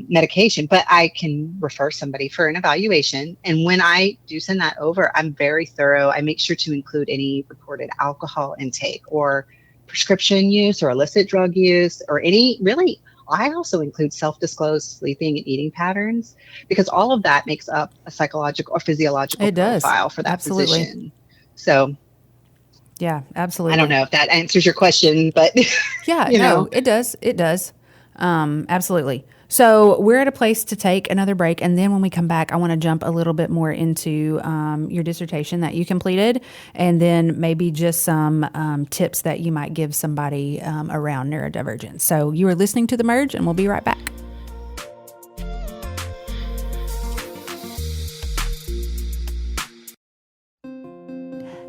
medication, but I can refer somebody for an evaluation. And when I do send that over, I'm very thorough. I make sure to include any reported alcohol intake or prescription use or illicit drug use or I also include self-disclosed sleeping and eating patterns, because all of that makes up a psychological or physiological profile for that physician. So yeah, absolutely. I don't know if that answers your question, but yeah, it does. It does. Absolutely. So we're at a place to take another break. And then when we come back, I want to jump a little bit more into your dissertation that you completed, and then maybe just some tips that you might give somebody around neurodivergence. So you are listening to The Merge, and we'll be right back.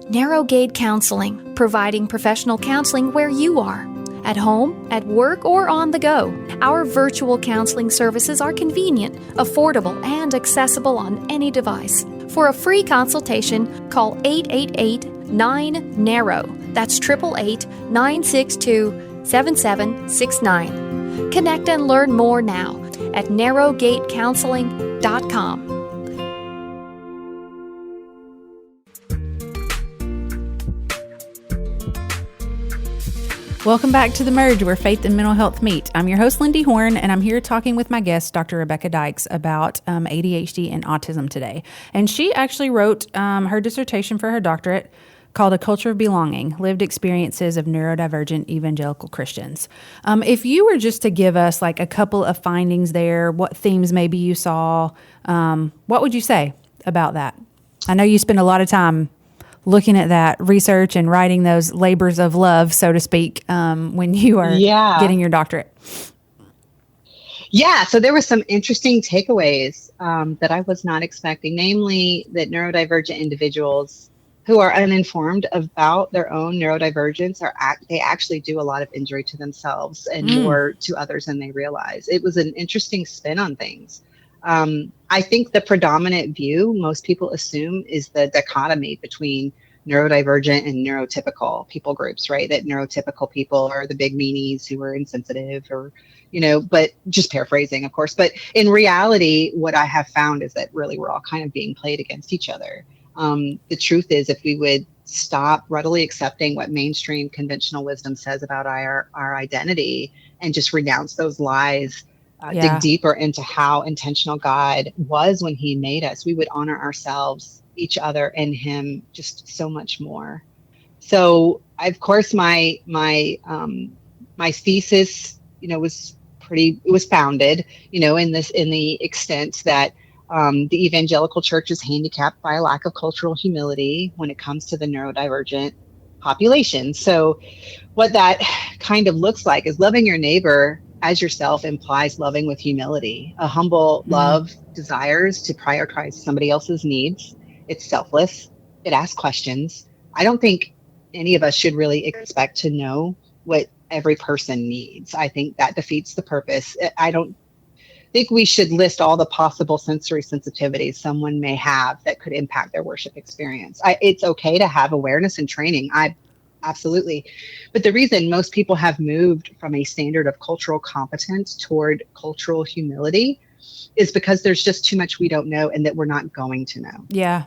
Narrow Gate Counseling, providing professional counseling where you are. At home, at work, or on the go. Our virtual counseling services are convenient, affordable, and accessible on any device. For a free consultation, call 888-9-NARROW. That's 888-962-7769. Connect and learn more now at narrowgatecounseling.com. Welcome back to The Merge, where faith and mental health meet. I'm your host, LynnDee Horne, and I'm here talking with my guest, Dr. Rebecca Dykes, about ADHD and autism today. And she actually wrote her dissertation for her doctorate called A Culture of Belonging, Lived Experiences of Neurodivergent Evangelical Christians. If you were just to give us like a couple of findings there, what themes maybe you saw, what would you say about that? I know you spend a lot of time looking at that research and writing those labors of love, so to speak, when you are getting your doctorate. Yeah, so there were some interesting takeaways that I was not expecting, namely that neurodivergent individuals who are uninformed about their own neurodivergence they actually do a lot of injury to themselves and more to others than they realize. It was an interesting spin on things. I think the predominant view most people assume is the dichotomy between neurodivergent and neurotypical people groups, right? That neurotypical people are the big meanies who are insensitive or, but just paraphrasing, of course. But in reality, what I have found is that really we're all kind of being played against each other. The truth is, if we would stop readily accepting what mainstream conventional wisdom says about our identity and just renounce those lies, dig deeper into how intentional God was when he made us, we would honor ourselves, each other, and him just so much more. So of course my thesis, was founded, in the extent that the evangelical church is handicapped by a lack of cultural humility when it comes to the neurodivergent population. So what that kind of looks like is loving your neighbor as yourself implies loving with humility. A humble love desires to prioritize somebody else's needs. It's selfless. It asks questions. I don't think any of us should really expect to know what every person needs. I think that defeats the purpose. I don't think we should list all the possible sensory sensitivities someone may have that could impact their worship experience. It's okay to have awareness and training. I Absolutely. But the reason most people have moved from a standard of cultural competence toward cultural humility is because there's just too much we don't know and that we're not going to know. Yeah.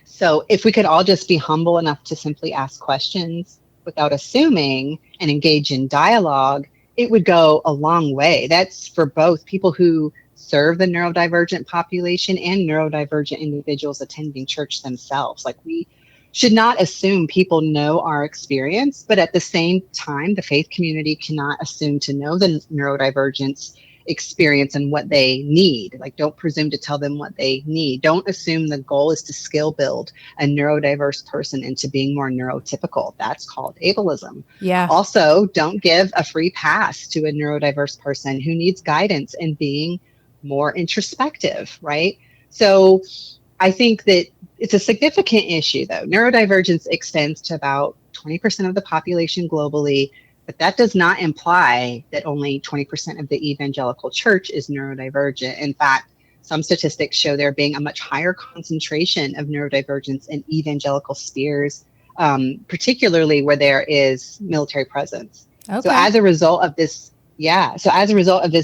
So if we could all just be humble enough to simply ask questions without assuming and engage in dialogue, it would go a long way. That's for both people who serve the neurodivergent population and neurodivergent individuals attending church themselves. Like, we should not assume people know our experience, but at the same time, the faith community cannot assume to know the neurodivergence experience and what they need. Like, don't presume to tell them what they need. Don't assume the goal is to skill build a neurodiverse person into being more neurotypical. That's called ableism. Yeah. Also, don't give a free pass to a neurodiverse person who needs guidance in being more introspective, right? So I think that it's a significant issue, though. Neurodivergence extends to about 20% of the population globally, but that does not imply that only 20% of the evangelical church is neurodivergent. In fact, some statistics show there being a much higher concentration of neurodivergence in evangelical spheres, particularly where there is military presence. Okay. So as a result of this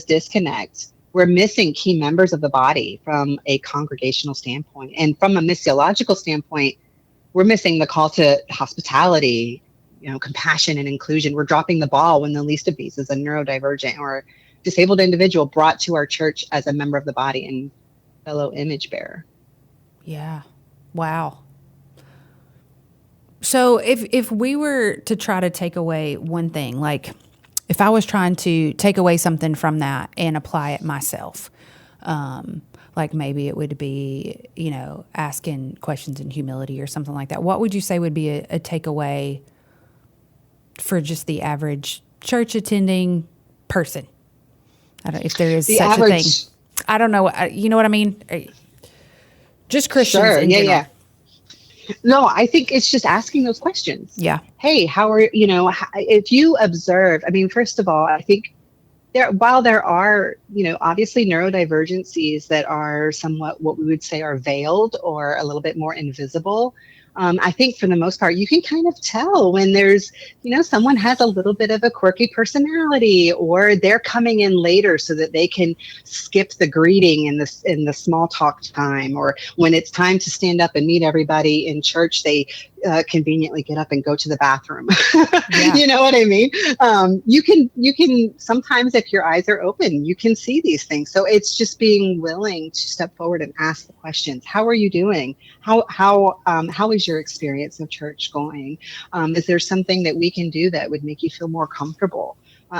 disconnect, we're missing key members of the body from a congregational standpoint. And from a missiological standpoint, we're missing the call to hospitality, compassion and inclusion. We're dropping the ball when the least of these is a neurodivergent or disabled individual brought to our church as a member of the body and fellow image bearer. Yeah. Wow. So if we were to try to take away one thing, like if I was trying to take away something from that and apply it myself, like maybe it would be, asking questions in humility or something like that. What would you say would be a takeaway for just the average church attending person? I don't know if there is such a thing. I don't know. You know what I mean? Just Christians in general. Yeah. No, I think it's just asking those questions. Yeah. Hey, how are if you observe, first of all, I think while there are, obviously neurodivergencies that are somewhat what we would say are veiled or a little bit more invisible, I think for the most part, you can kind of tell when there's, someone has a little bit of a quirky personality, or they're coming in later so that they can skip the greeting in the small talk time, or when it's time to stand up and meet everybody in church, they conveniently get up and go to the bathroom. Yeah. You know what I mean? You can sometimes, if your eyes are open, you can see these things. So it's just being willing to step forward and ask the questions. How are you doing? How is your experience of church going? Is there something that we can do that would make you feel more comfortable?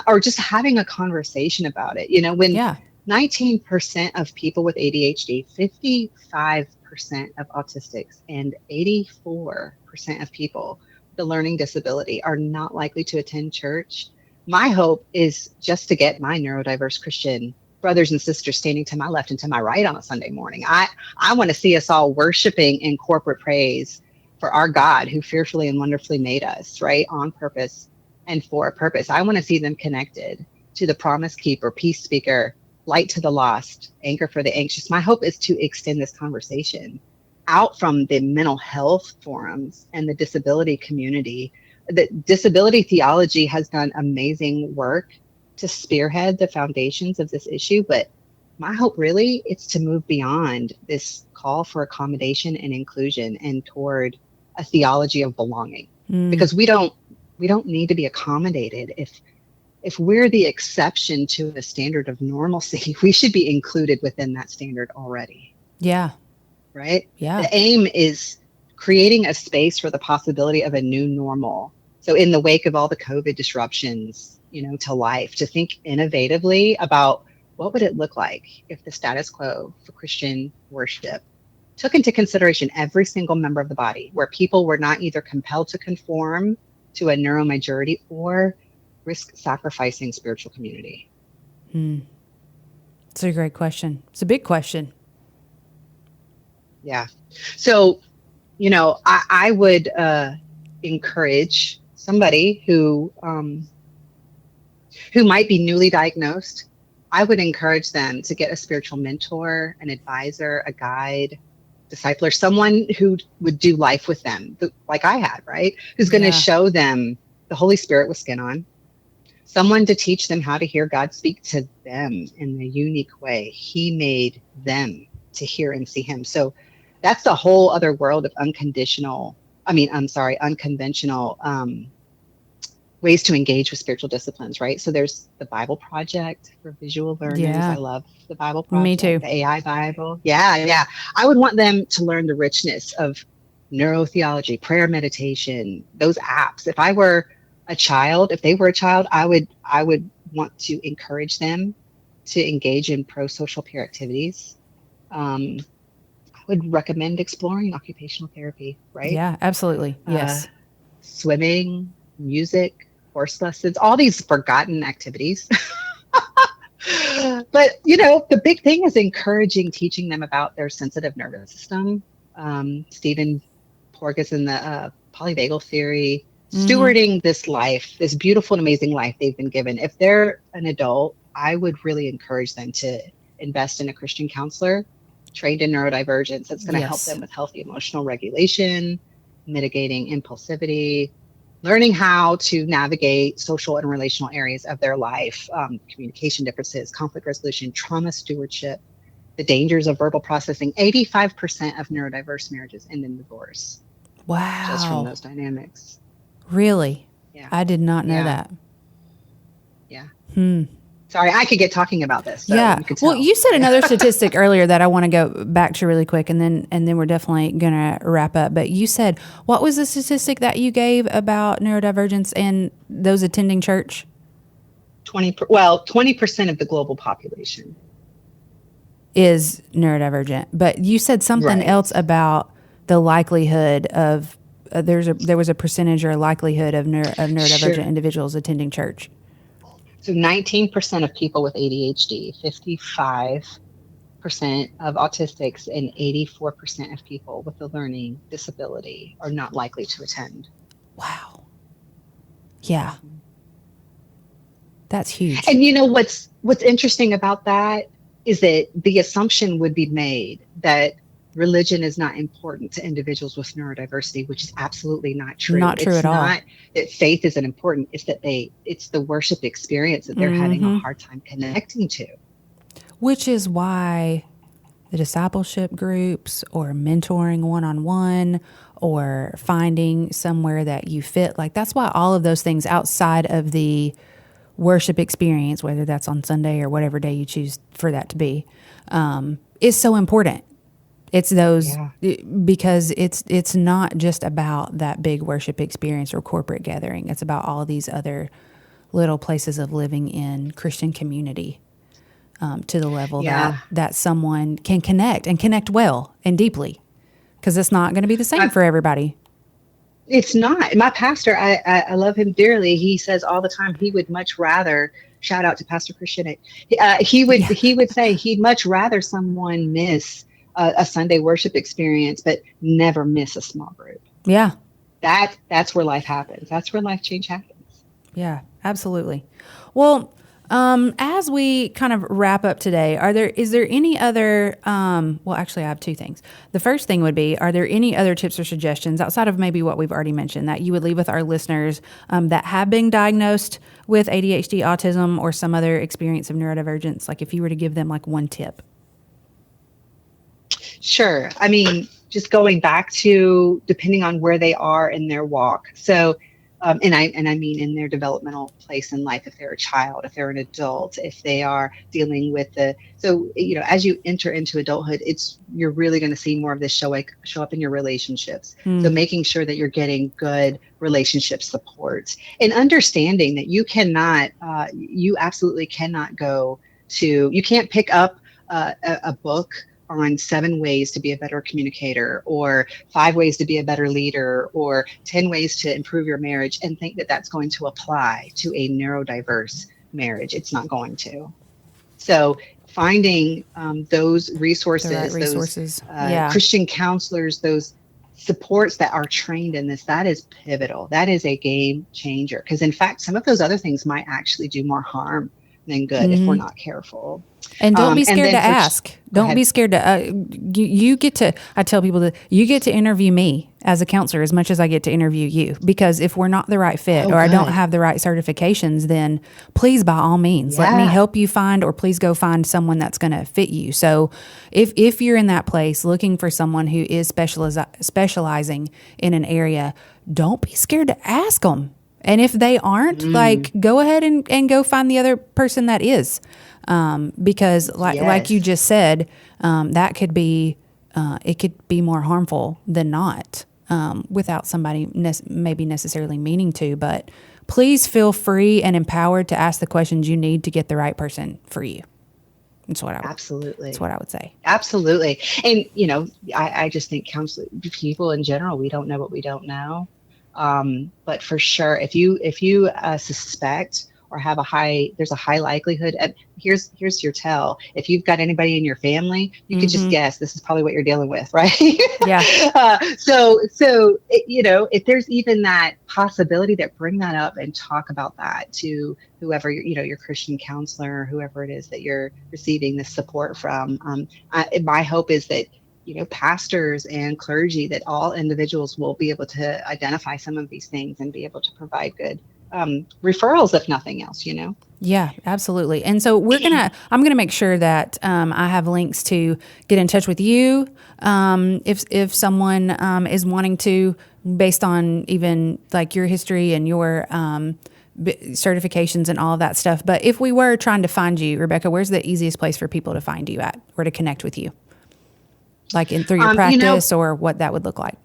Or just having a conversation about it. When 19% of people with ADHD, 55% of autistics, and 84% of people with a learning disability are not likely to attend church, my hope is just to get my neurodiverse Christian brothers and sisters standing to my left and to my right on a Sunday morning. I want to see us all worshiping in corporate praise for our God who fearfully and wonderfully made us, right? On purpose and for a purpose. I want to see them connected to the promise keeper, peace speaker, light to the lost, anchor for the anxious. My hope is to extend this conversation out from the mental health forums and the disability community. The disability theology has done amazing work to spearhead the foundations of this issue, but my hope really is to move beyond this call for accommodation and inclusion and toward a theology of belonging. Because we don't need to be accommodated. If we're the exception to a standard of normalcy, we should be included within that standard already. Yeah. Right? Yeah. The aim is creating a space for the possibility of a new normal. So in the wake of all the COVID disruptions, to life, to think innovatively about what would it look like if the status quo for Christian worship took into consideration every single member of the body, where people were not either compelled to conform to a neuromajority or risk sacrificing spiritual community. It's a great question. It's a big question. Yeah. So, I would encourage somebody who might be newly diagnosed. I would encourage them to get a spiritual mentor, an advisor, a guide, discipler, someone who would do life with them, like I had, right? Who's going to show them the Holy Spirit with skin on, someone to teach them how to hear God speak to them in the unique way He made them to hear and see Him. So that's the whole other world of unconventional ways to engage with spiritual disciplines, right? So there's the Bible Project for visual learners. Yeah. I love the Bible Project. Me too. The AI Bible. Yeah. I would want them to learn the richness of neurotheology, prayer meditation, those apps. If they were a child, I would want to encourage them to engage in pro-social peer activities. I would recommend exploring occupational therapy, right? Yeah, absolutely. Yes. Swimming, music, horse lessons, all these forgotten activities. But, the big thing is teaching them about their sensitive nervous system. Stephen Porges in the polyvagal theory, stewarding this life, this beautiful and amazing life they've been given. If they're an adult, I would really encourage them to invest in a Christian counselor trained in neurodivergence that's going to help them with healthy emotional regulation, mitigating impulsivity, learning how to navigate social and relational areas of their life, communication differences, conflict resolution, trauma stewardship, the dangers of verbal processing. 85% of neurodiverse marriages end in divorce. Wow. Just from those dynamics. Really? Yeah. I did not know that. Yeah. Sorry, I could get talking about this. So yeah. you well, you said another statistic earlier that I want to go back to really quick, and then we're definitely going to wrap up. But you said, what was the statistic that you gave about neurodivergence and those attending church? 20% of the global population is neurodivergent. But you said something else about the likelihood of there was a percentage or a likelihood of neurodivergent individuals attending church. So 19% of people with ADHD, 55% of autistics, and 84% of people with a learning disability are not likely to attend. Wow. Yeah. That's huge. And what's interesting about that is that the assumption would be made that religion is not important to individuals with neurodiversity, which is absolutely not true. Not true at all. It's not that faith isn't important. It's that it's the worship experience that they're having a hard time connecting to. Which is why the discipleship groups or mentoring one-on-one or finding somewhere that you fit, that's why all of those things outside of the worship experience, whether that's on Sunday or whatever day you choose for that to be, is so important. It's those because it's not just about that big worship experience or corporate gathering. It's about all these other little places of living in Christian community to the level that someone can connect well and deeply, because it's not going to be the same for everybody. It's not. My pastor, I love him dearly. He says all the time he would much rather, shout out to Pastor Christian, he would say he'd much rather someone miss a Sunday worship experience, but never miss a small group. Yeah. That's where life happens. That's where life change happens. Yeah, absolutely. Well, as we kind of wrap up today, is there any other, actually I have two things. The first thing would be, are there any other tips or suggestions outside of maybe what we've already mentioned that you would leave with our listeners that have been diagnosed with ADHD, autism, or some other experience of neurodivergence? Like if you were to give them one tip. Sure. I mean, just going back to depending on where they are in their walk. So, and I mean in their developmental place in life, if they're a child, if they're an adult, if they are dealing with as you enter into adulthood, you're really going to see more of this show up in your relationships. So making sure that you're getting good relationship support and understanding that you absolutely cannot you can't pick up a book on 7 ways to be a better communicator, or 5 ways to be a better leader, or 10 ways to improve your marriage and think that that's going to apply to a neurodiverse marriage. It's not going to. So finding those resources, those Christian counselors, those supports that are trained in this, that is pivotal. That is a game changer. Because in fact, some of those other things might actually do more harm than good if we're not careful. And don't be scared to then ask. Don't be scared to, you get to, I tell people that you get to interview me as a counselor as much as I get to interview you. Because if we're not the right fit or I don't have the right certifications, then please, by all means, let me help you find, or please go find someone that's going to fit you. So if you're in that place looking for someone who is specializing in an area, don't be scared to ask them. And if they aren't, like, go ahead and go find the other person that is. Because like you just said, that could be, it could be more harmful than not, without somebody maybe necessarily meaning to. But please feel free and empowered to ask the questions you need to get the right person for you. That's what That's what I would say. Absolutely. And, you know, I just think people in general, we don't know what we don't know. But for sure, if you suspect or have there's a high likelihood. Here's your tell. If you've got anybody in your family, you could just guess this is probably what you're dealing with, right? Yeah. So you know, if there's even that possibility, that bring that up and talk about that to whoever, you know, your Christian counselor, or whoever it is that you're receiving this support from. My hope is that, you know, pastors and clergy, that all individuals will be able to identify some of these things and be able to provide good referrals, if nothing else, you know? Yeah, absolutely. And so I'm going to make sure that I have links to get in touch with you if someone is wanting to, based on even like your history and your certifications and all of that stuff. But if we were trying to find you, Rebecca, where's the easiest place for people to find you at, or to connect with you? Like through your practice, or what that would look like?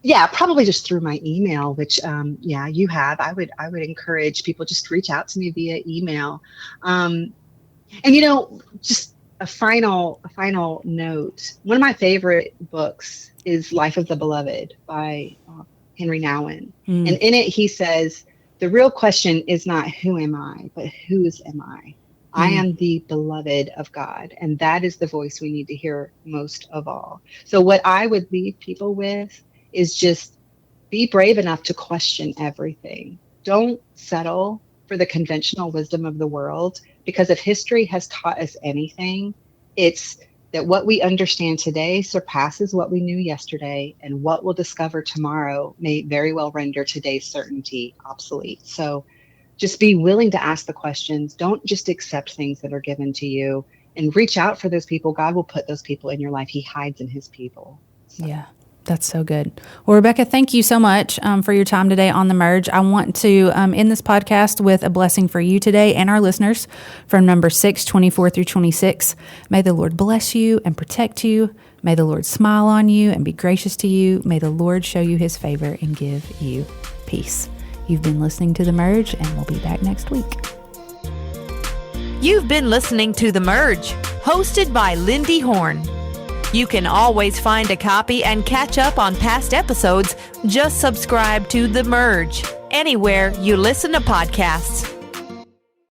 Yeah, probably just through my email, which, you have. I would encourage people just reach out to me via email. And, you know, just a final note. One of my favorite books is Life of the Beloved by Henry Nouwen. And in it, he says, the real question is not who am I, but whose am I? I am the beloved of God, and that is the voice we need to hear most of all. So what I would leave people with is just be brave enough to question everything. Don't settle for the conventional wisdom of the world, because if history has taught us anything, it's that what we understand today surpasses what we knew yesterday, and what we'll discover tomorrow may very well render today's certainty obsolete. So just be willing to ask the questions. Don't just accept things that are given to you, and reach out for those people. God will put those people in your life. He hides in his people. So. Yeah. That's so good. Well, Rebecca, thank you so much for your time today on The Merge. I want to end this podcast with a blessing for you today and our listeners from Numbers 6:24 through 26. May the Lord bless you and protect you. May the Lord smile on you and be gracious to you. May the Lord show you his favor and give you peace. You've been listening to The Merge, and we'll be back next week. You've been listening to The Merge, hosted by LynnDee Horne. You can always find a copy and catch up on past episodes. Just subscribe to The Merge anywhere you listen to podcasts.